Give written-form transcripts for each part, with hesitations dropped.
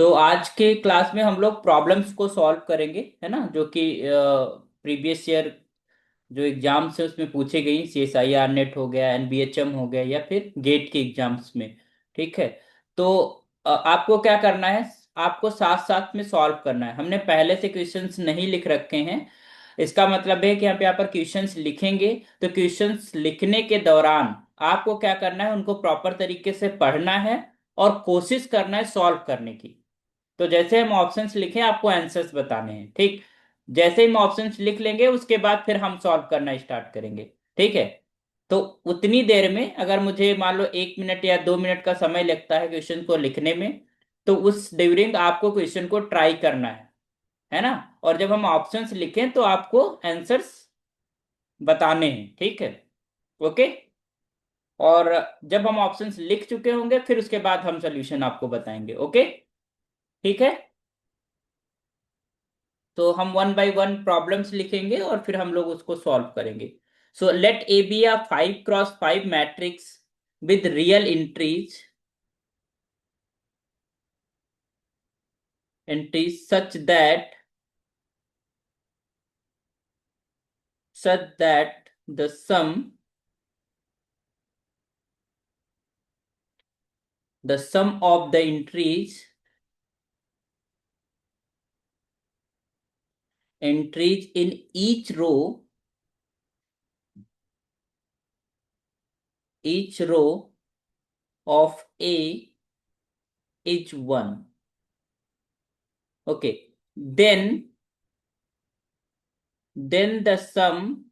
तो आज के क्लास में हम लोग प्रॉब्लम्स को सॉल्व करेंगे, है ना, जो कि प्रीवियस ईयर जो एग्जाम्स है उसमें पूछे गई, CSIR नेट हो गया, NBHM हो गया, या फिर गेट के एग्जाम्स में। ठीक है। तो आपको क्या करना है, आपको साथ साथ में सॉल्व करना है। हमने पहले से क्वेश्चंस नहीं लिख रखे हैं। इसका मतलब है कि आप यहाँ पर क्वेश्चंस लिखेंगे, तो क्वेश्चंस लिखने के दौरान आपको क्या करना है, उनको प्रॉपर तरीके से पढ़ना है और कोशिश करना है सॉल्व करने की। तो जैसे हम ऑप्शंस लिखें, आपको आंसर्स बताने हैं। ठीक। जैसे ही हम ऑप्शंस लिख लेंगे, उसके बाद फिर हम सॉल्व करना स्टार्ट करेंगे। ठीक है। तो उतनी देर में अगर मुझे मान लो 1 मिनट या 2 मिनट का समय लगता है क्वेश्चन को लिखने में, तो उस ड्यूरिंग आपको क्वेश्चन को ट्राई करना है ना। और जब हम ऑप्शंस लिखें तो आपको आंसर्स बताने हैं। ठीक है। ओके। और जब हम ऑप्शंस लिख चुके होंगे, फिर उसके बाद हम सोल्यूशन आपको बताएंगे। ओके। ठीक है। तो हम वन बाय वन प्रॉब्लम्स लिखेंगे और फिर हम लोग उसको सॉल्व करेंगे। सो let A be a 5x5 matrix with real entries such that the sum of the entries in each row of A is 1. Okay. Then the sum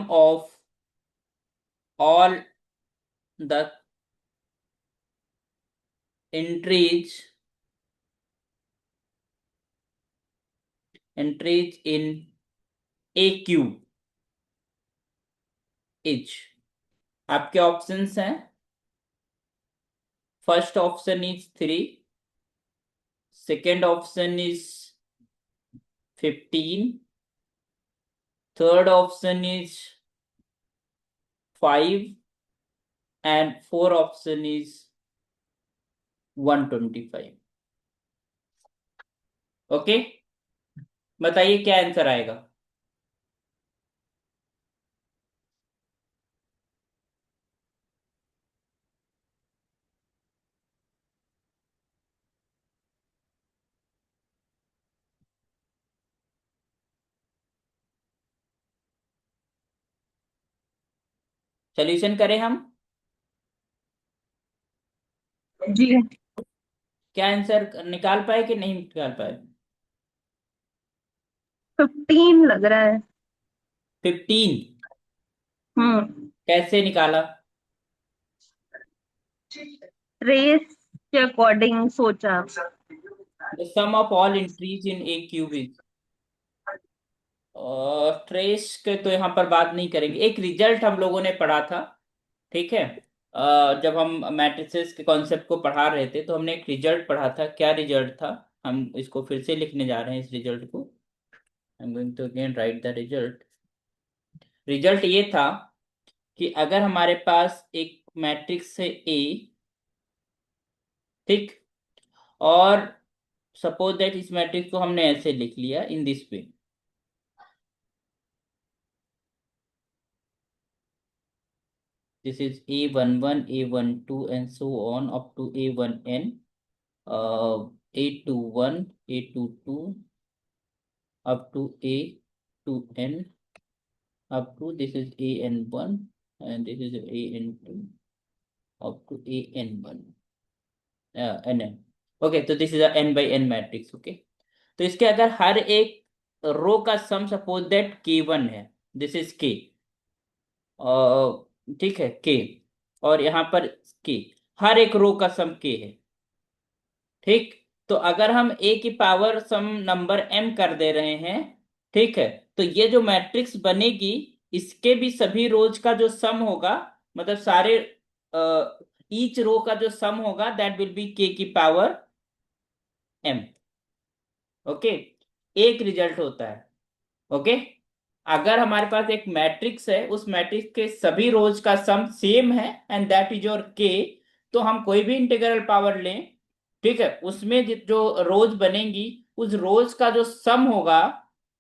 of all the entries in A cube is। आपके options हैं, first option is 3, second option is 15, third option is 5 and four option is 125। Okay. बताइए क्या answer आएगा। Solution करें हम। जी। क्या answer निकाल पाए कि नहीं निकाल पाए। 15 लग रहा है। 15। हम्म। कैसे निकाला। रेस के अकॉर्डिंग सोचा। The sum of all entries in A cube is. Trace के तो यहाँ पर बात नहीं करेंगे, एक रिजल्ट हम लोगों ने पढ़ा था। ठीक है। जब हम मैट्रिसेस के कॉन्सेप्ट को पढ़ा रहे थे, तो हमने एक रिजल्ट पढ़ा था। क्या रिजल्ट था, हम इसको फिर से लिखने जा रहे हैं इस रिजल्ट को। I am going to again write the result. Result ये था कि अगर हमारे पास एक मैट्रिक्स है ए, ठीक, और सपोज दैट इस मैट्रिक्स को हमने ऐसे लिख लिया in this way. This is A11, A12 and so on up to A1n, A21, A22 up to A2n, up to this is AN1, and this is AN2 up to AN1, NN। Okay, तो this is a n by n matrix. Okay. तो इसके अगर हर एक रो का सम suppose that K1 है, this is K, ठीक है, K, और यहाँ पर K, हर एक रो का सम K है। ठीक। तो अगर हम ए की पावर सम नंबर m कर दे रहे हैं, ठीक है, तो ये जो मैट्रिक्स बनेगी, इसके भी सभी रोज का जो सम होगा, मतलब सारे ईच रो का जो सम होगा, दैट विल बी k की पावर m। ओके। एक रिजल्ट होता है। ओके। अगर हमारे पास एक मैट्रिक्स है, उस मैट्रिक्स के सभी रोज का सम सेम है एंड दैट इज योर के, तो हम कोई भी इंटीग्रल पावर लें, ठीक है, उसमें जो रोज बनेंगी, उस रोज का जो सम होगा,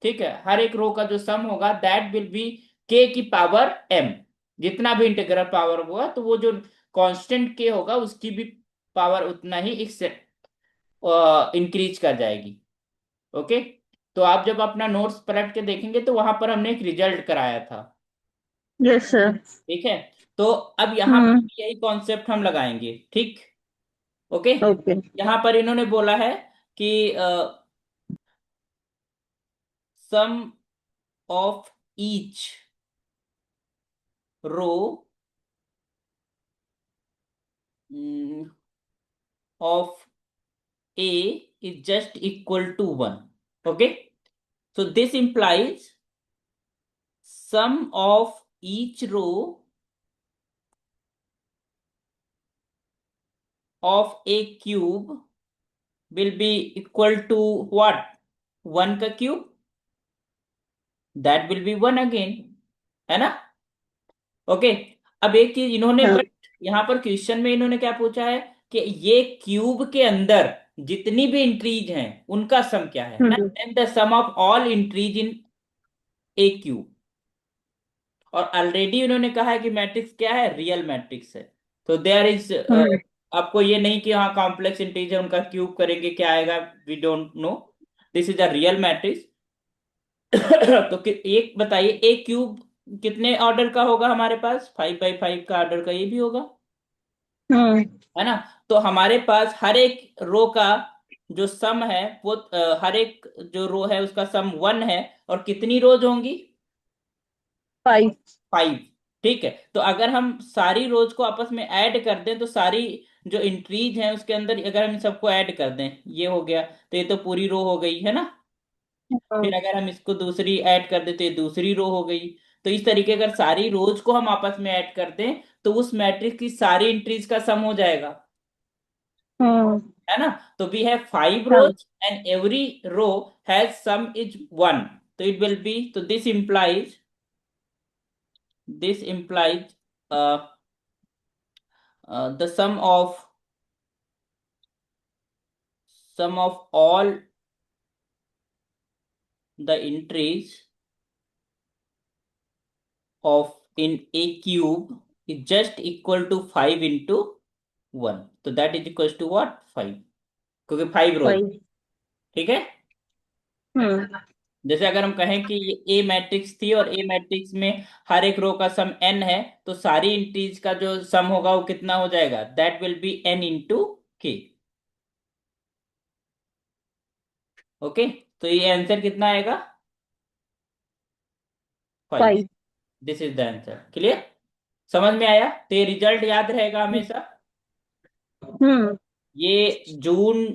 ठीक है, हर एक रो का जो सम होगा दैट विल बी के की पावर एम। जितना भी इंटीग्रल पावर होगा तो वो जो कांस्टेंट के होगा उसकी भी पावर उतना ही इंक्रीज कर जाएगी। ओके। तो आप जब अपना नोट्स पलट के देखेंगे तो वहां पर हमने एक रिजल्ट कराया था। Yes sir. ठीक है। तो अब यहाँ पर हम्म। भी यही कॉन्सेप्ट हम लगाएंगे, ठीक। ओके। ओके। यहाँ पर इन्होंने बोला है कि sum of each row of A is just equal to one. Okay. so this implies sum of each row of a cube will be equal to what? 1 का cube, that will be 1 again, है ना। Okay. अब एक चीज इन्होंने, हाँ। But यहाँ पर क्वेश्चन में इन्होंने क्या पूछा है कि ये क्यूब के अंदर जितनी भी इंट्रीज हैं उनका सम क्या है ना, hmm. And the sum of all entries in A cube. और ऑलरेडी उन्होंने कहा है कि मैट्रिक्स क्या है, रियल मैट्रिक्स है। तो देयर इज, हम्म। आपको ये नहीं कि हाँ कॉम्प्लेक्स इंटीजर उनका क्यूब करेंगे क्या आएगा, we don't know, this is a real matrix. तो एक बताइए, एक क्यूब कितने ऑर्डर का होगा हमारे पास, 5 बाई 5 का ऑर्डर का ये भी होगा, हम्म। है ना। तो हमारे पास हर एक रो का जो सम है वो हर एक जो रो है उसका सम 1 है, और कितनी रोज होंगी, 5। 5। ठीक है। तो अगर हम सारी रोज को आपस में ऐड कर दें तो सारी जो इंट्रीज हैं उसके अंदर अगर हम इन सबको ऐड कर दें, ये हो गया, तो ये तो पूरी रो हो गई है ना। फिर अगर हम इसको दूसरी ऐड कर दें तो ये दूसरी रो हो गई। तो इस तरीके अगर सारी रोज को हम आपस में ऐड कर दें तो उस मैट्रिक्स की सारी इंट्रीज का सम हो जाएगा, हम्म। है ना। तो वी हैव 5 हाँ। Rows and every row has sum is 1। तो इट विल बी, तो this implies the sum of all the entries of in a cube is just equal to 5 into 1, तो that is equals to what, 5, क्योंकि 5 रोज। 5। ठीक है। हम्म। जैसे अगर हम कहें कि ये ए मैट्रिक्स थी और ए मैट्रिक्स में हर एक रो का सम n है, तो सारी इंट्रीज का जो सम होगा वो कितना हो जाएगा, that will be n into के। ओके। तो ये आंसर कितना आएगा, 5। 5। This is the answer, clear, समझ में आया। तो ये रिजल्ट याद रहेगा हमेशा। हम्म। ये जून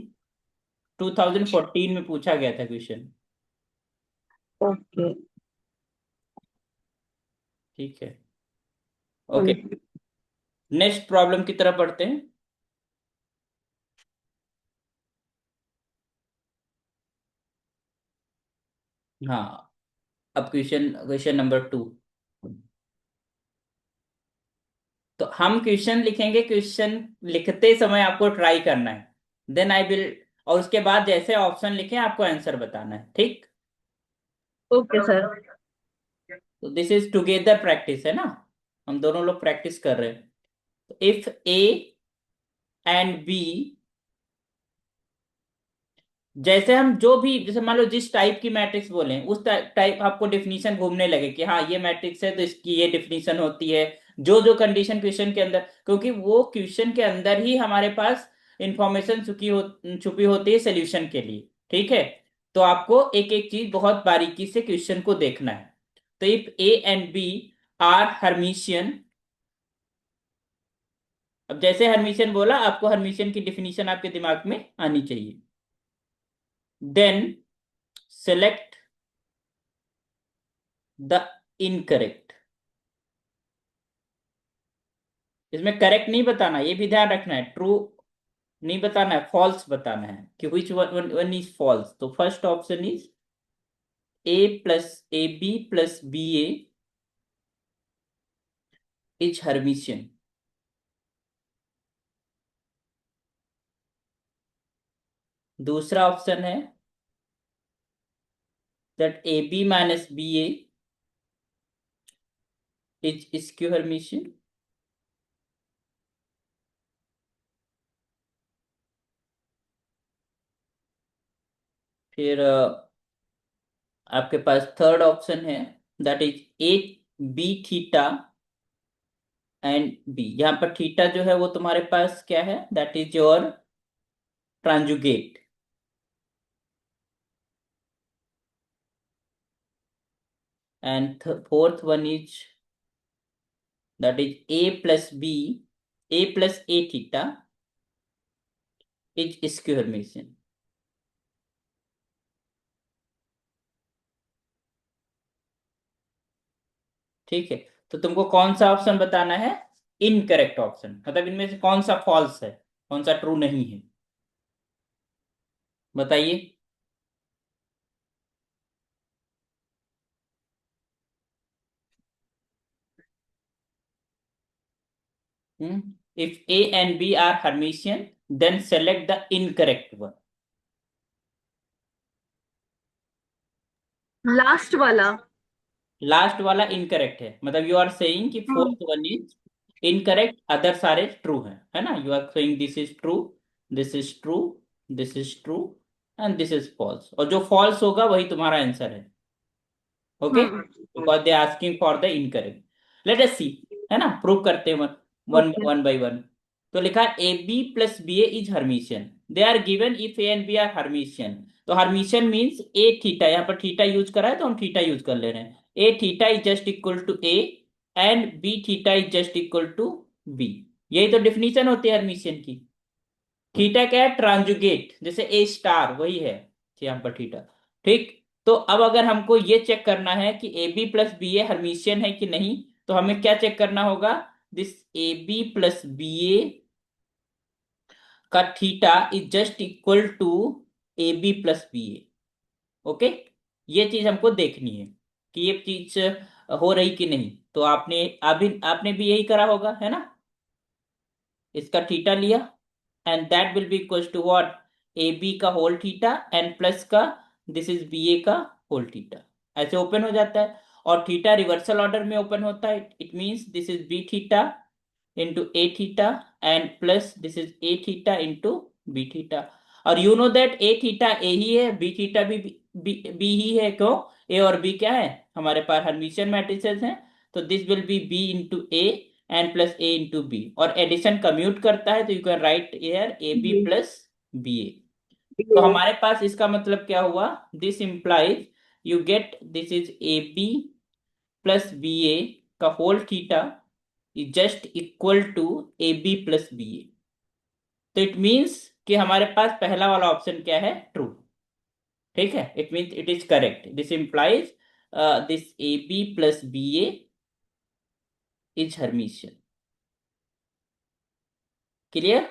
2014 में पूछा गया था क्वेश्चन। ओके। ठीक है। ओके। नेक्स्ट प्रॉब्लम की तरफ बढ़ते हैं। हाँ। अब क्वेश्चन क्वेश्चन नंबर 2। तो हम क्वेश्चन लिखेंगे, क्वेश्चन लिखते समय आपको ट्राई करना है, देन आई विल, और उसके बाद जैसे ऑप्शन लिखे आपको आंसर बताना है, ठीक। Okay sir. तो दिस इज टुगेदर प्रैक्टिस, है ना, हम दोनों लोग प्रैक्टिस कर रहे हैं। इफ ए एंड बी, जैसे हम जो भी, जैसे मान लो जिस टाइप की मैट्रिक्स बोले उस टाइप आपको डिफिनीशन घूमने लगे कि हाँ ये मैट्रिक्स है तो इसकी ये डिफिनीशन होती है, जो जो कंडीशन क्वेश्चन के अंदर, क्योंकि वो क्वेश्चन के अंदर ही हमारे पास इंफॉर्मेशन छुपी होती है सोल्यूशन के लिए, ठीक है। तो आपको एक एक चीज बहुत बारीकी से क्वेश्चन को देखना है। तो if A and B are Hermitian, अब जैसे हर्मिशियन बोला आपको हर्मिशियन की डिफिनीशन आपके दिमाग में आनी चाहिए। देन सेलेक्ट द इनकरेक्ट, इसमें करेक्ट नहीं बताना, ये भी ध्यान रखना है, ट्रू नहीं बताना है, फॉल्स बताना है कि विच वन इज फॉल्स। तो first option is A plus A B plus B A is Hermitian. दूसरा ऑप्शन है that A B minus B A is skew Hermitian. फिर आपके पास थर्ड ऑप्शन है that is A B theta and B. यहाँ पर theta जो है वो तुम्हारे पास क्या है, that is your transjugate. And fourth one is that is A plus B, A plus A theta is skew Hermitian. ठीक है, तो तुमको कौन सा ऑप्शन बताना है, इनकरेक्ट ऑप्शन, मतलब इनमें से कौन सा फॉल्स है, कौन सा ट्रू नहीं है, बताइए। If A and B are hermitian then select the incorrect one. Last वाला। लास्ट वाला इनकरेक्ट है, मतलब यू आर सेइंग कि hmm fourth one is incorrect, other सारे ट्रू है ना। You are saying this is true, this is true, this is true and this is false, और जो फॉल्स होगा वही तुम्हारा आंसर है। Okay, hmm. Because they asking for the incorrect. Let अस सी, है ना, प्रूव करते हैं one one okay. One by one. तो लिखा है A B plus B A is Hermitian. They are given if A and B are Hermitian. तो Hermitian means A theta, यहाँ पर थीटा यूज करा है तो हम थीटा यूज कर ले रहे हैं। A theta is just equal to A and B theta is just equal to B. यही तो डिफिनीशन होती है हर्मिशियन की। थीटा क्या है, ट्रांजुगेट, जैसे ए स्टार वही है यहाँ पर थीटा। ठीक, तो अब अगर हमको ये चेक करना है कि A B plus B A hermitian है कि नहीं, तो हमें क्या चेक करना होगा, this A B plus B A का theta is just equal to A B plus B A. Okay, ये चीज हमको देखनी है कि ये चीज हो रही कि नहीं। तो आपने भी यही करा होगा, है ना। इसका थीटा लिया and that will be equal to what, A B का होल थीटा एंड प्लस का दिस इज बी ए का होल थीटा। ऐसे ओपन हो जाता है, और थीटा रिवर्सल ऑर्डर में ओपन होता है। It means this is B theta into A theta and plus this is A theta into B theta. और you know that A theta A ही है, बी थीटा भी बी ही है। क्यों, ए और बी क्या है, हमारे पास हर्मिशियन मैट्रिसेस हैं। तो this will be B into A and plus A into B, और एडिशन कम्यूट करता है तो you can write here A B ये प्लस बी ए। तो ये हमारे पास इसका मतलब क्या हुआ, this implies you get this is A B plus B A का whole theta is just equal to A B plus B A. तो इट मीन्स कि हमारे पास पहला वाला ऑप्शन क्या है, ट्रू। ठीक है, it means it is correct, this implies this A B plus B A is Hermitian. Clear.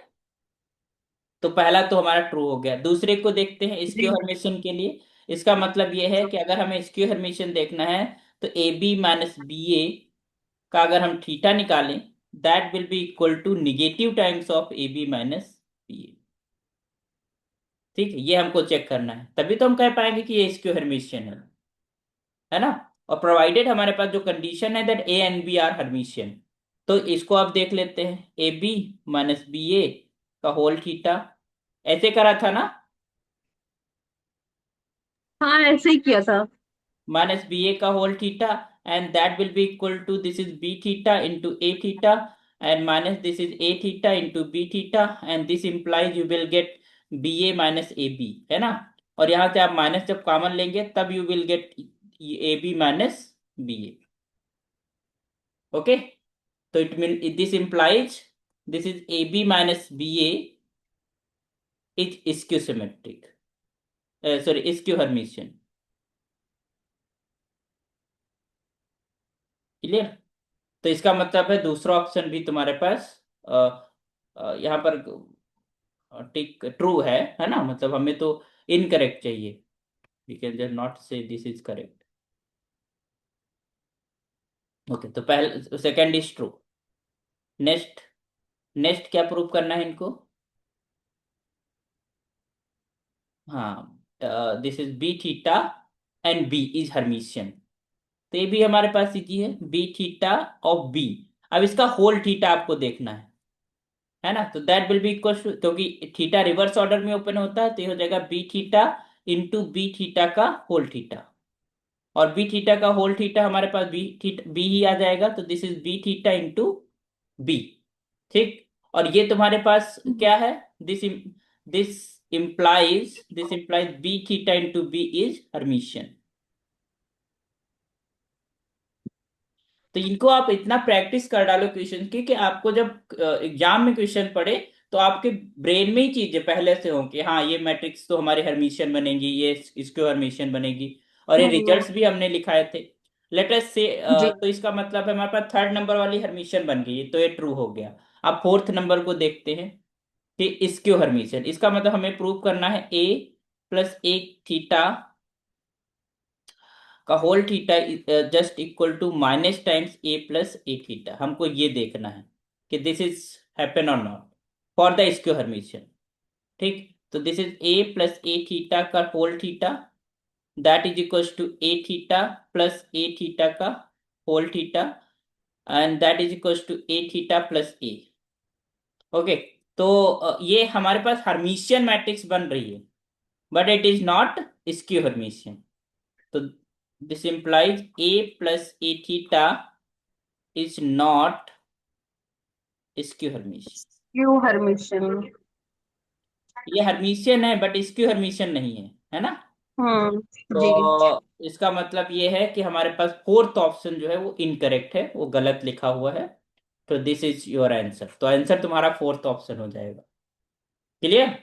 तो पहला तो हमारा ट्रू हो गया। दूसरे को देखते हैं स्क्यू हर्मिशियन के लिए। इसका मतलब यह है कि अगर हमें स्क्यू हर्मिशियन देखना है तो A B minus B A का अगर हम थीटा निकालें, that will be equal to negative times of A B minus B A. ठीक है, ये हमको चेक करना है, तभी तो हम कह पाएंगे कि ये स्क्यू हर्मिशियन है ना। और प्रोवाइडेड हमारे पास जो कंडीशन है that A and B are Hermitian. तो इसको आप देख लेते हैं, A B minus B A का होल थीटा, ऐसे करा था ना, हाँ, ऐसे ही किया था। माइनस बी ए का whole theta and that will be equal to this is B theta into A theta and minus this is A theta into B theta and this implies you will get B A minus A B, है ना। और यहाँ से आप minus जब common लेंगे तब you will get A B minus B A. Okay, तो it mean this implies this is A B minus B A is skew symmetric, sorry skew hermitian. Clear. तो इसका मतलब है दूसरा ऑप्शन भी तुम्हारे पास यहाँ पर टिक ट्रू है ना, मतलब हमें तो इनकरेक्ट चाहिए। We can just not say this is correct. Okay, तो पहले second is true. Next, next क्या प्रूव करना है इनको? हाँ, this is B theta and B is Hermitian. तो ये भी हमारे पास इजी है, बी थीटा ऑफ बी। अब इसका होल थीटा आपको देखना है ना? तो that will be equal to, क्योंकि थीटा रिवर्स ऑर्डर में ओपन होता है, तो ये हो जाएगा B theta into B theta का होल थीटा। और बी थीटा का होल थीटा हमारे पास बी थीटा बी ही आ जाएगा, तो this is B theta into B. ठीक। और ये तुम्हारे पास क्या है? This this this implies B theta into B is Hermitian. तो इनको आप इतना प्रैक्टिस कर डालो क्वेश्चन की, कि आपको जब एग्जाम में क्वेश्चन पढ़े तो आपके ब्रेन में ही चीजें पहले से हो कि हाँ, ये मैट्रिक्स तो हमारी हर्मिशियन बनेगी, ये इसको हर्मिशियन बनेगी। और ये हम्म। रिजल्ट्स भी हमने लिखाए थे। लेट अस से, जी। तो इसका मतलब है हमारे पास थर्ड नंबर वाली हर्मिशियन बन गई, तो ये ट्रू हो गया। अब फोर्थ नंबर को देखते हैं कि इसक्यू हर्मिशियन। इसका मतलब हमें प्रूव करना है ए प्लस एक थीटा का whole theta just equal to minus times A plus A theta. हमको ये देखना है कि दिस इज हैपन और not for the skew Hermitian. ठीक। तो this is A plus A theta का whole theta, that is equal to A theta plus A theta का whole theta, and that is equal to A theta plus A. Okay. तो ये हमारे पास Hermitian matrix बन रही है, but it is not skew Hermitian. तो this implies a plus a theta is not skew Hermitian। क्यों Hermitian? ये Hermitian है बट स्क्यू हर्मिशियन नहीं है ना? हम्म। जी। तो इसका मतलब ये है कि हमारे पास फोर्थ ऑप्शन जो है वो इनकरेक्ट है, वो गलत लिखा हुआ है। तो दिस इज योर आंसर, तो आंसर तुम्हारा फोर्थ ऑप्शन हो जाएगा। क्लियर?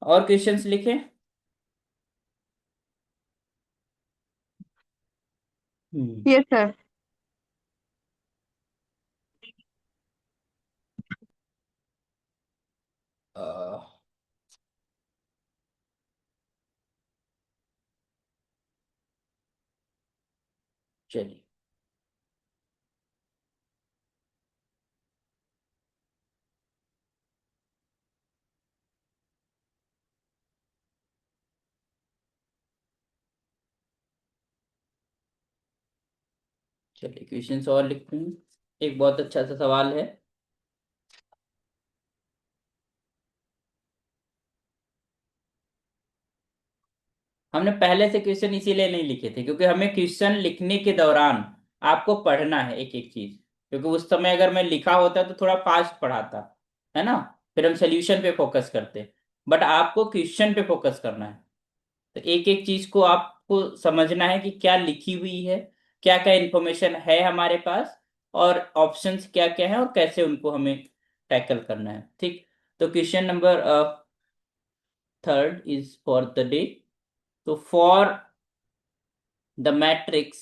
और क्वेश्चंस लिखें। हम्म। Yes sir. अह, चलिए, चलिए क्वेश्चंस और लिखते हैं। एक बहुत अच्छा सा सवाल है। हमने पहले से क्वेश्चन इसीलिए नहीं लिखे थे क्योंकि हमें क्वेश्चन लिखने के दौरान आपको पढ़ना है एक एक चीज। क्योंकि उस समय अगर मैं लिखा होता तो थोड़ा फास्ट पढ़ाता, है ना? फिर हम सोल्यूशन पे फोकस करते। बट आपको क्वेश्चन पे फोकस करना है। तो एक एक चीज को आपको समझना है कि क्या लिखी हुई है, क्या क्या इंफॉर्मेशन है हमारे पास, और ऑप्शंस क्या क्या है, और कैसे उनको हमें टैकल करना है। ठीक। तो question number third is for the day. तो for the matrix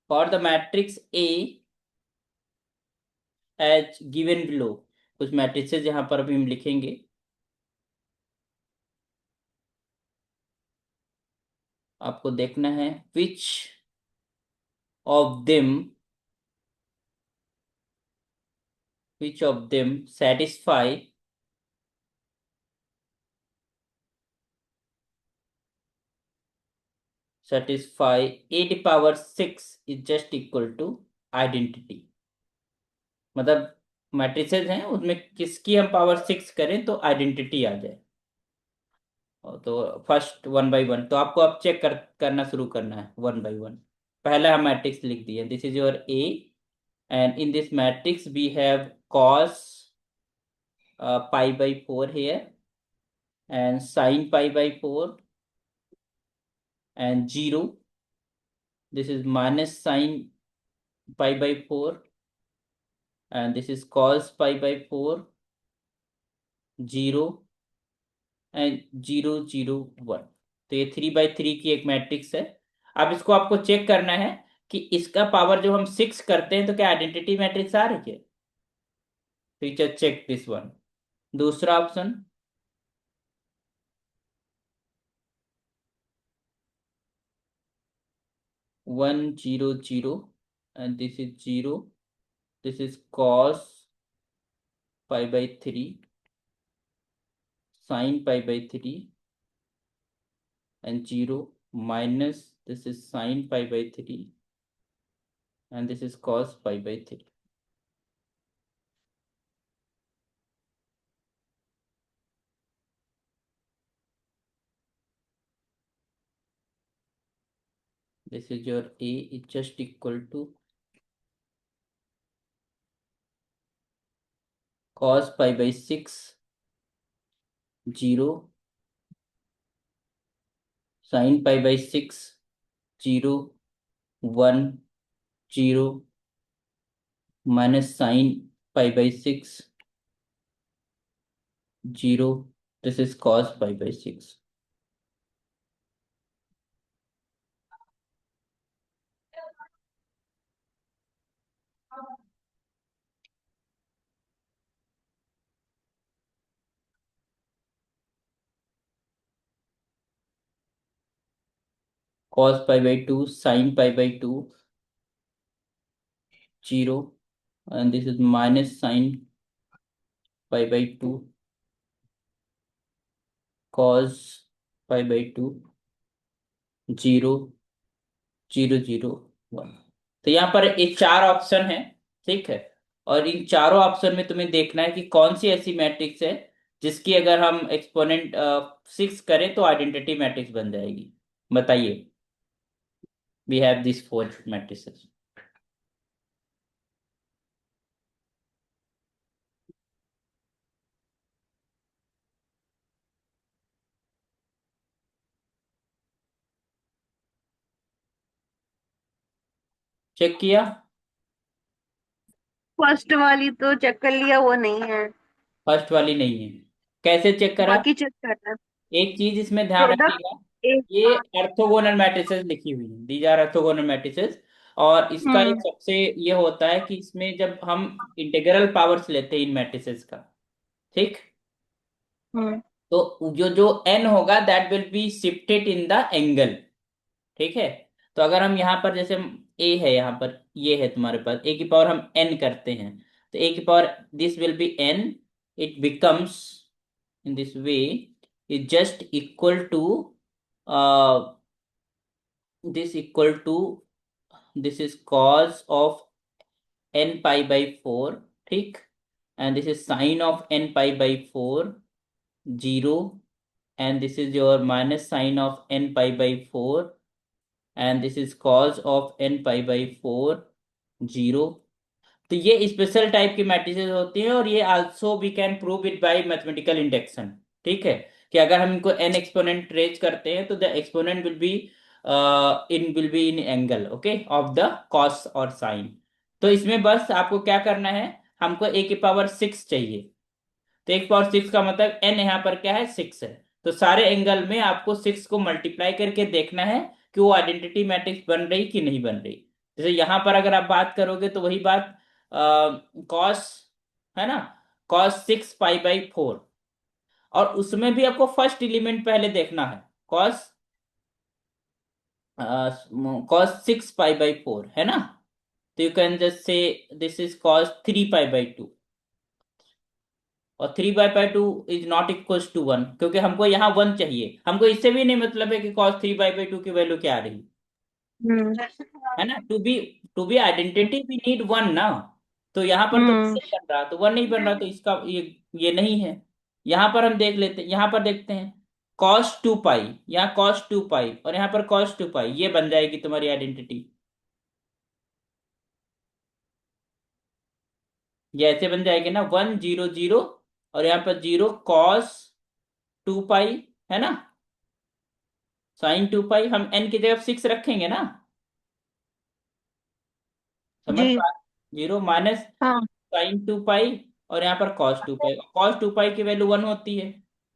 for the matrix A as given below, कुछ मैट्रिसेस यहाँ पर अभी हम लिखेंगे। आपको देखना है which of them which of them satisfy a to power 6 is just equal to identity। मतलब मैट्रिसेस हैं, उसमें किसकी हम पावर 6 करें तो आइडेंटिटी आ जाए। तो फर्स्ट वन बाय वन, तो आपको अब चेक करना शुरू करना है वन बाय वन। पहला हम मैट्रिक्स लिख दिए, this is your A, and in this matrix we have cos pi by 4 here, and sin pi by 4, and 0, this is minus sin pi by 4, and this is cos pi by 4, 0, and 0 0 1। तो ये 3 by 3 की एक matrix है। अब इसको आपको check करना है कि इसका पावर जो हम 6 करते हैं तो क्या आइडेंटिटी मैट्रिक्स आ रही है? Feature check this one. दूसरा option 1 0 0 and this is 0, this is cos π/3, sine π/3 and 0 minus this is sin π/3 and this is cos π/3. This is your A is just equal to cos π/6 0, sin π/6 0, 1 0 minus sin π/6 0, this is cos π/6. Cos π/2 sin π/2 0 and this is minus sin π/2 cos π/2 0 0 0 1। तो यहाँ पर ये चार option है, ठीक है। और इन चारों ऑप्शन में तुम्हें देखना है कि कौन सी ऐसी मैट्रिक्स है जिसकी अगर हम एक्सपोनेंट 6 करें तो आइडेंटिटी मैट्रिक्स बन जाएगी। बताइए। We have this four matrices. Check किया? फर्स्ट वाली तो चेक कर लिया, वो नहीं है। फर्स्ट वाली नहीं है? कैसे चेक करा? बाकी चेक करना। एक चीज इसमें ध्यान प्रोडक्ट रखिएगा, एक। ये ऑर्थोगोनल मैट्रिसेस लिखी हुई है, दीज आर ऑर्थोगोनल मैट्रिसेस। और इसका एक हम्म। सबसे ये होता है कि इसमें जब हम इंटीग्रल पावर्स लेते हैं इन मैट्रिसेस का, ठीक, हम्म। तो जो जो n होगा that will be shifted in the angle, ठीक है। तो अगर हम यहाँ पर जैसे a है, यहाँ पर ये है तुम्हारे पास a की पावर हम n करते हैं, तो a की power this will be n, it becomes in this way is just equal to this equal to this is cos of n π/4, ठीक, and this is sine of n π/4 0, and this is your minus sine of n π/4 and this is cos of n π/4 0। तो ये special type की matrices होती हैं और ये also we can prove it by mathematical induction, ठीक है। कि अगर हम इनको n एक्सपोनेंट रेज करते हैं तो the exponent will be in angle, okay, of the cos और साइन। तो इसमें बस आपको क्या करना है, हमको a की पावर 6 चाहिए। तो 1/6 का मतलब n यहाँ पर क्या है, 6 है। तो सारे एंगल में आपको 6 को मल्टीप्लाई करके देखना है कि वो आइडेंटिटी मैट्रिक्स बन रही कि नहीं बन रही। जैसे यहाँ पर अगर आप बात करोगे तो वही बात कॉस, है ना, cos 6 π/4, और उसमें भी आपको फर्स्ट एलिमेंट पहले देखना है, कॉस cos 6 π/4, है ना। तो you can just say this is cos 3 π/2, और 3 π/2 इज नॉट इक्वल्स टू 1, क्योंकि हमको यहाँ 1 चाहिए। हमको इससे भी नहीं मतलब है कि cos 3 π/2 की वैल्यू क्या आ रही हम्म। है ना। To be identity we need 1 ना। तो यहाँ पर तो हम्म। 1 नहीं बन रहा, तो 1 नहीं बन रहा, तो इसका ये नहीं है। यहाँ पर हम देख लेते, यहाँ पर देखते हैं cos 2 π, यहाँ cos 2 π और यहाँ पर cos 2 π, ये बन जाएगी तुम्हारी आइडेंटिटी। ये ऐसे बन जाएगी ना, 1 0 0 और यहाँ पर 0 cos 2 π, है ना, sin 2 π। हम n की जगह 6 रखेंगे ना, समझ जी। पा, 0 माइनस हाँ। sin 2 π और यहाँ पर cos 2 π, और cos 2 π की वैल्यू 1 होती है,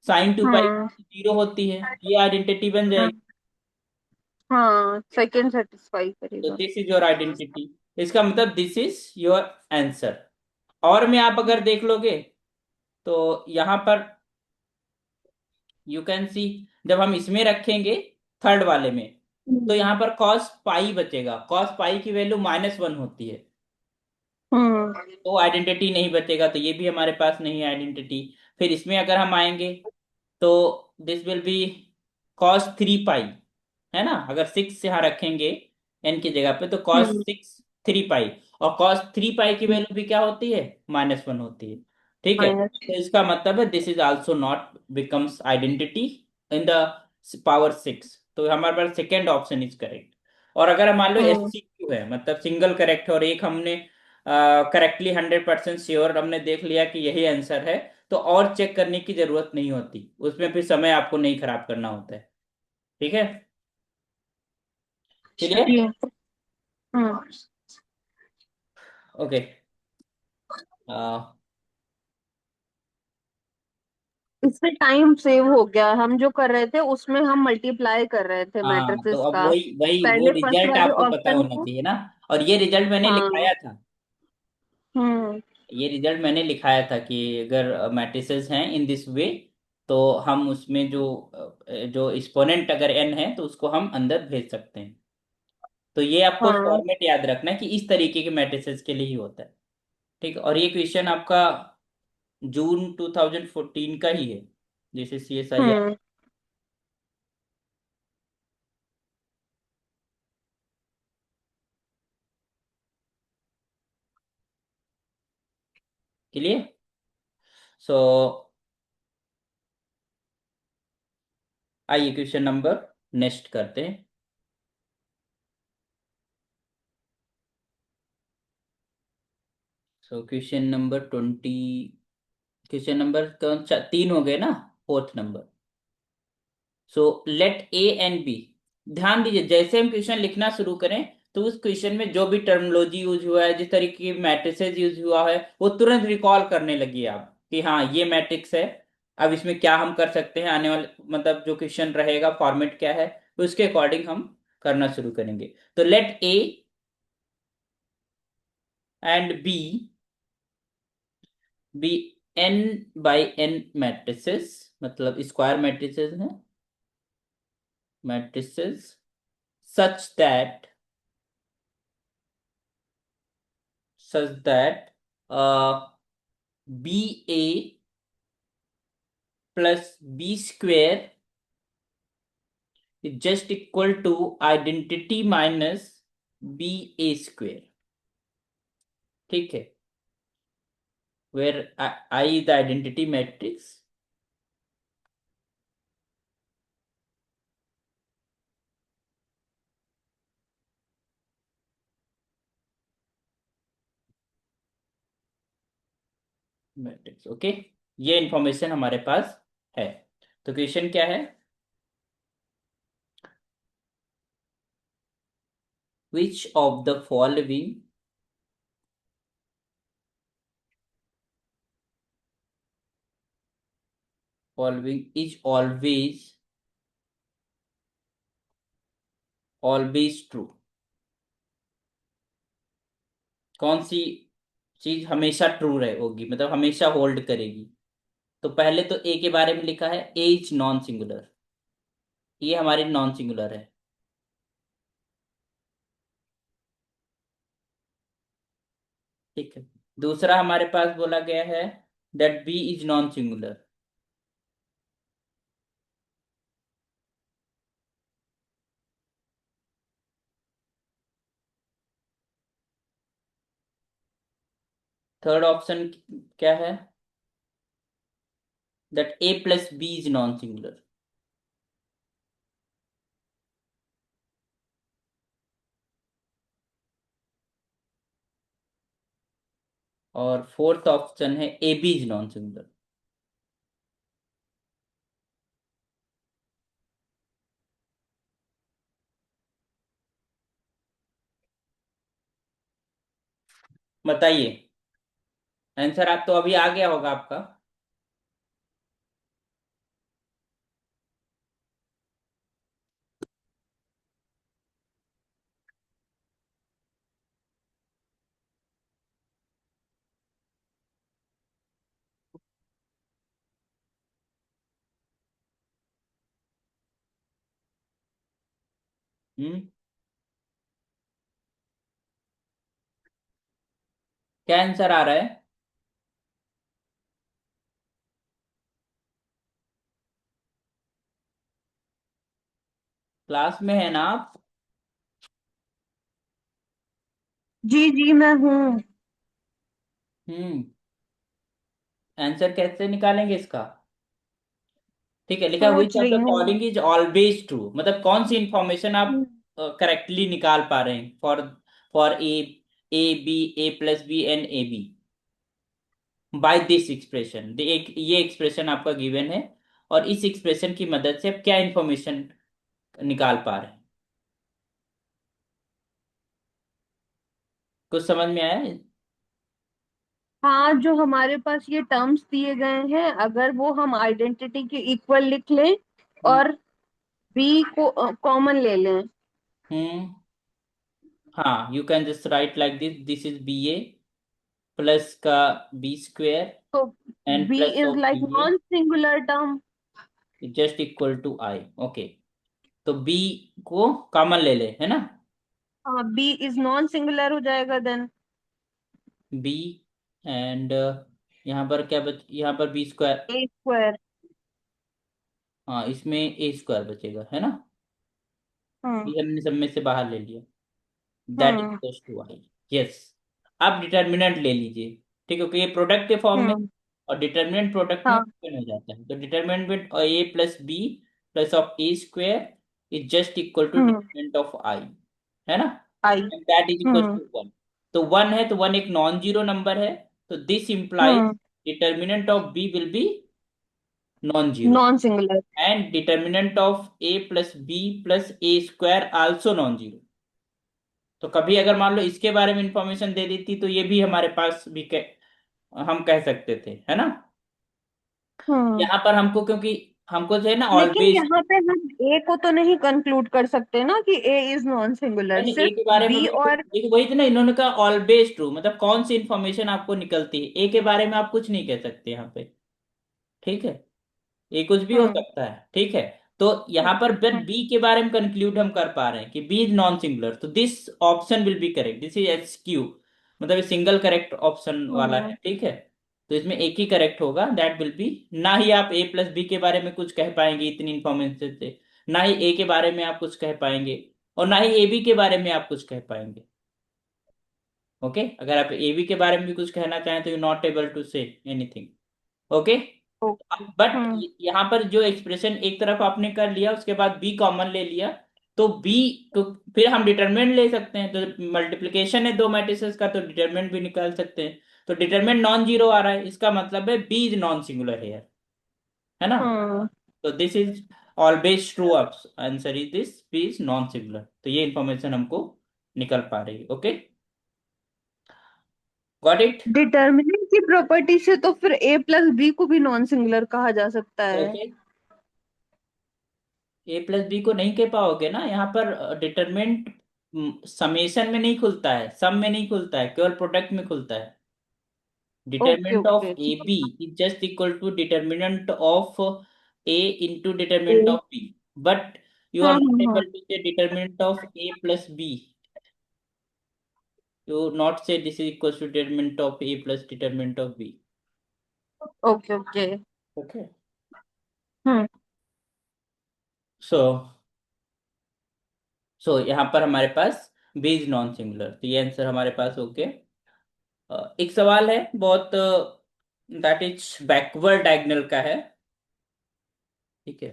sin 2 π हाँ। 0 होती है, ये आइडेंटिटी बन हाँ। जाएगी। हाँ, सेकंड सेटिस्फाई तो करेगा। दिस इज योर आइडेंटिटी, इसका मतलब दिस इज योर आंसर। और में आप अगर देख लोगे तो यहाँ पर यू कैन सी, जब हम इसमें रखेंगे थर्ड वाले में, तो हम्म यहाँ पर कॉस पाई बचेगा। कॉस पाई की वैल्यू -1 होती है, हम्म तो आइडेंटिटी नहीं बचेगा, तो ये भी हमारे पास नहीं है आइडेंटिटी। फिर इसमें अगर हम आएंगे तो दिस विल बी cos 3 पाई, है ना। अगर 6 यहाँ रखेंगे n की जगह पे, तो cos 6 3 पाई, और cos 3 पाई की वैल्यू भी क्या होती है, -1 होती है। ठीक है, माइनस। तो इसका मतलब है this is also not becomes identity in the power 6। तो हमारे पास सेकेंड ऑप्शन इज करेक्ट। और अगर मान लो हम्म SCQ है, मतलब सिंगल करेक्ट है, और एक हमने करेक्टली 100% श्योर हमने देख लिया कि यही आंसर है, तो और चेक करने की जरूरत नहीं होती, उसमें फिर समय आपको नहीं खराब करना होता है। ठीक है, क्लियर। जी। हम्म ओके। इससे टाइम सेव हो गया। हम जो कर रहे थे उसमें हम मल्टीप्लाई कर रहे थे हाँ, तो मैट्रिसेस अब का। वही वही वो पहले फर्स्ट रिजल्ट वाले आपको पता ऑप्शन होना को। चाहिए ना। और ये रिजल्ट मैंने हाँ। लिखाया था, हम्म ये रिजल्ट मैंने लिखाया था कि अगर मैट्रिसेस हैं इन दिस वे, तो हम उसमें जो एक्सपोनेंट अगर n है तो उसको हम अंदर भेज सकते हैं। तो ये आपको हाँ। फॉर्मेट याद रखना है कि इस तरीके के मैट्रिसेस के लिए ही होता है। ठीक है, और ये क्वेश्चन आपका जून 2014 का ही है, जैसे CSIR। हम्म क्लियर। सो आइए क्वेश्चन नंबर नेक्स्ट करते हैं। So question number 20, question number कौन सा, 3 हो गए ना, fourth number. So let A and B, ध्यान दीजिए जैसे हम क्वेश्चन लिखना शुरू करें, तो उस क्वेश्चन में जो भी टर्मिनोलॉजी यूज हुआ है, जिस तरीके की मैट्रिसेस यूज हुआ है, वो तुरंत रिकॉल करने लगिए आप कि हाँ ये मैट्रिक्स है। अब इसमें क्या हम कर सकते हैं, आने वाले मतलब जो क्वेश्चन रहेगा फॉर्मेट क्या है, उसके अकॉर्डिंग हम करना शुरू करेंगे। तो let A and B be n/n matrices, मतलब स्क्वायर मैट्रिसेस हैं, matrices such that such that BA plus B square is just equal to identity minus BA square। ठीक है, where I is the identity matrix। Matrix okay, ये information हमारे पास है। तो question क्या है, which of the following is always true। कौन सी चीज हमेशा ट्रू रहे होगी, मतलब हमेशा होल्ड करेगी। तो पहले तो ए के बारे में लिखा है, ए इज नॉन सिंगुलर, ये हमारी नॉन सिंगुलर है। ठीक है, दूसरा हमारे पास बोला गया है that B is non singular. Third option क्या है, that A plus B is non singular. और फोर्थ ऑप्शन है A B is non singular. बताइए आंसर, आप तो अभी आ गया होगा आपका। हम्म। क्या आंसर आ रहा है? क्लास में है ना आप? जी जी मैं हूँ। हम्म। आंसर कैसे निकालेंगे इसका? ठीक है, लिखा सोच विच ऑफ रही द हूँ। फॉलोइंग इज ऑलवेज ट्रू, मतलब कौन सी इंफॉर्मेशन आप हम्म, करेक्टली निकाल पा रहे हैं for A B, A plus B and A B by this expression. एक ये एक्सप्रेशन आपका गिवन है, और इस एक्सप्रेशन की मदद से आप क्या इंफॉर्मेशन निकाल पा रहे हैं? कुछ समझ में आया है? हाँ, जो हमारे पास ये टर्म्स दिए गए हैं, अगर वो हम आइडेंटिटी के इक्वल लिख लें हम्म। और बी को कॉमन ले लें, हम्म। हाँ, you can just write like this, this is B A plus का बी स्क्वेयर तो and B plus is of like B A non singular term. Just equal to I. Okay, तो B को common ले ले, है ना? हाँ, B is non singular हो जाएगा देन। बी एंड यहाँ पर क्या बच, यहाँ पर बी स्क्वायर। ए स्क्वायर। हाँ, इसमें ए स्क्वायर बचेगा, है ना? हम्म। बी हमने सब में से बाहर ले लिया, that hmm. Equals to I. Yes. अब डिटर्मिनेंट ले लीजिए। ठीक है, क्योंकि ये प्रोडक्ट के फॉर्म में, हम्म। और डिटर्मिनेंट प्रोडक्ट में हाँ। ओपन हो जाता है, तो determinant A plus B plus of A square is just equal to hmm. Determinant of I, है ना? I. And that is equal hmm. To one. तो वन है, तो वन एक नॉन जीरो नंबर है, तो this implies hmm. Determinant of B will be non zero, non singular. And determinant of A plus B plus A square also non zero. तो कभी अगर मान लो इसके बारे में इंफॉर्मेशन दे देती, तो ये भी हमारे पास भी हम कह सकते थे, है ना? हम्म। यहाँ पर हमको, क्योंकि हमको जो है ना लेकिन ऑलवेज, यहाँ पे हम ए को तो नहीं कंक्लूड कर सकते ना कि ए इज नॉन सिंगुलर, यानी ए सिर्फ के बारे में बी बिल्कुल और। देखो, वही तो ना, इन्होंने कहा ऑलवेज ट्रू, मतलब कौन सी इंफॉर्मेशन आपको निकलती है, ए के बारे में आप कुछ नहीं कह सकते यहाँ पे। ठीक है, ये कुछ भी हो हम्म। सकता है, ठीक है। तो यहाँ पर हम्म। बी के बारे में कंक्लूड हम कर पा रहे हैं कि बी इज नॉन सिंगुलर, तो this option will be correct, this is H Q, मतलब ये सिंगल करेक्ट ऑप्शन वाला है, हम्म। ठीक है। तो इसमें एक ही करेक्ट होगा, दैट विल बी। ना ही आप ए प्लस बी के बारे में कुछ कह पाएंगे इतनी इंफॉर्मेशन से, ना ही ए के बारे में आप कुछ कह पाएंगे, और ना ही ए बी के बारे में आप कुछ कह पाएंगे। ओके, अगर आप ए बी के बारे में भी कुछ कहना चाहें तो you not able to say anything. Okay. Okay. But hmm. यहाँ पर जो एक्सप्रेशन एक तरफ आपने कर लिया, उसके बाद बी कॉमन ले लिया, तो बी को फिर हम डिटरमिनेंट ले सकते हैं, तो मल्टीप्लिकेशन है दो मैट्रिसेस का, तो डिटरमिनेंट भी निकाल सकते हैं। तो डिटरमिनेंट नॉन जीरो आ रहा है, इसका मतलब है B is non singular here, है ना? हम्म। तो this is always true, answer is this, B is non singular. तो ये इंफॉर्मेशन हमको निकल पा रही है। Okay, got it? डिटर्मिनेंट की प्रॉपर्टी से तो फिर ए प्लस बी को भी नॉन सिंगुलर कहा जा सकता है। कैसे? ए प्लस बी को नहीं कह पाओगे ना, यहाँ पर डिटरमिनेंट समेशन में नहीं खुलता है, सम में नहीं खुलता है, केवल प्रोडक्ट में खुलता है। Okay determinant of okay A B is just equal to determinant of A into determinant A. Of B, but you are हाँ नॉट हाँ able to say determinant of A plus B, you not say this is equal to determinant of A plus determinant of B. हाँ। Okay okay. Okay. Hmm. So यहाँ पर हमारे पास B is non singular, तो ये answer हमारे पास हो गया। एक सवाल है बहुत, दैट इज बैकवर्ड डायगोनल का है, ठीक है।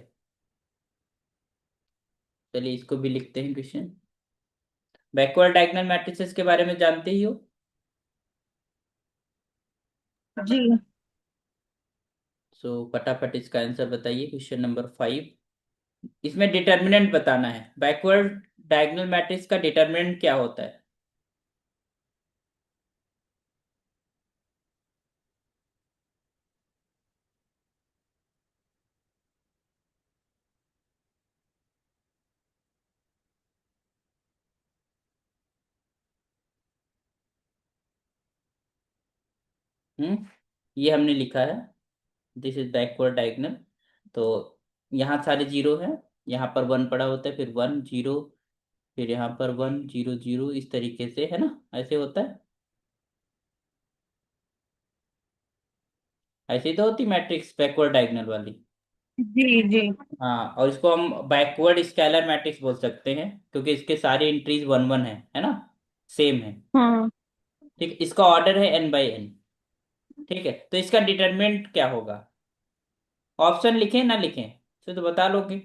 चलिए इसको भी लिखते हैं क्वेश्चन। बैकवर्ड डायगोनल मैट्रिसेस के बारे में जानते ही हो। जी। फटाफट इसका आंसर बताइए, क्वेश्चन नंबर 5। इसमें डिटर्मिनेंट बताना है, बैकवर्ड डायगोनल मैट्रिक्स का डिटर्मिनेंट क्या होता है? ये हमने लिखा है, दिस इज बैकवर्ड डायगोनल। तो यहाँ सारे जीरो हैं, यहाँ पर वन पड़ा होता है, फिर वन जीरो, फिर यहाँ पर 1 0 0 इस तरीके से, है ना, ऐसे होता है। ऐसे ही तो होती मैट्रिक्स बैकवर्ड डायगोनल वाली। जी जी। हाँ, और इसको हम बैकवर्ड स्केलर मैट्रिक्स बोल सकते हैं, क्योंकि इसके सारे एंट्रीज 1 1 है ना, सेम है। हम्म। ठीक, इसका ऑर्डर है n/n। ठीक है, तो इसका डिटरमिनेंट क्या होगा? ऑप्शन लिखें ना लिखें, तो बता लोगे।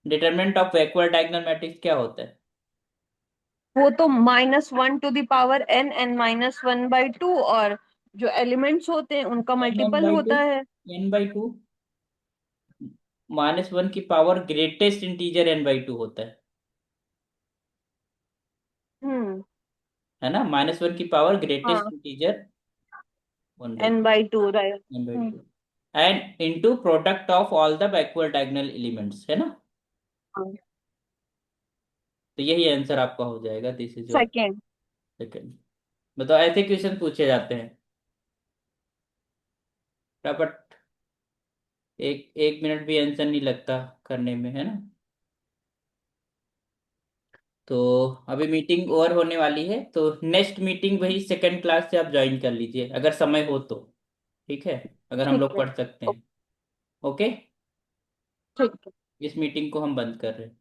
Determinant of backward diagonal matrix क्या होता है? वो तो -1 to the power n n-1/2, और जो एलिमेंट्स होते हैं उनका n मल्टीपल बाई टू, होता है। n/2, -1 की पावर ग्रेटेस्ट इंटीजर n/2 होता हम्म। है ना, -1 की पावर हाँ, greatest integer 1/2, n/2 right. n/2, and into product of all the backward diagonal elements, है ना। तो यही आंसर आपका हो जाएगा, this is your second. Second. बताओ, ऐसे क्वेश्चन पूछे जाते हैं। फटाफट, एक एक मिनट भी आंसर नहीं लगता करने में, है ना। तो अभी मीटिंग ओवर होने वाली है, तो नेक्स्ट मीटिंग वही सेकंड क्लास से आप ज्वाइन कर लीजिए, अगर समय हो तो। ठीक है, अगर हम ठीक लोग है। पढ़ सकते हैं। ओके, ठीक है। इस मीटिंग को हम बंद कर रहे हैं।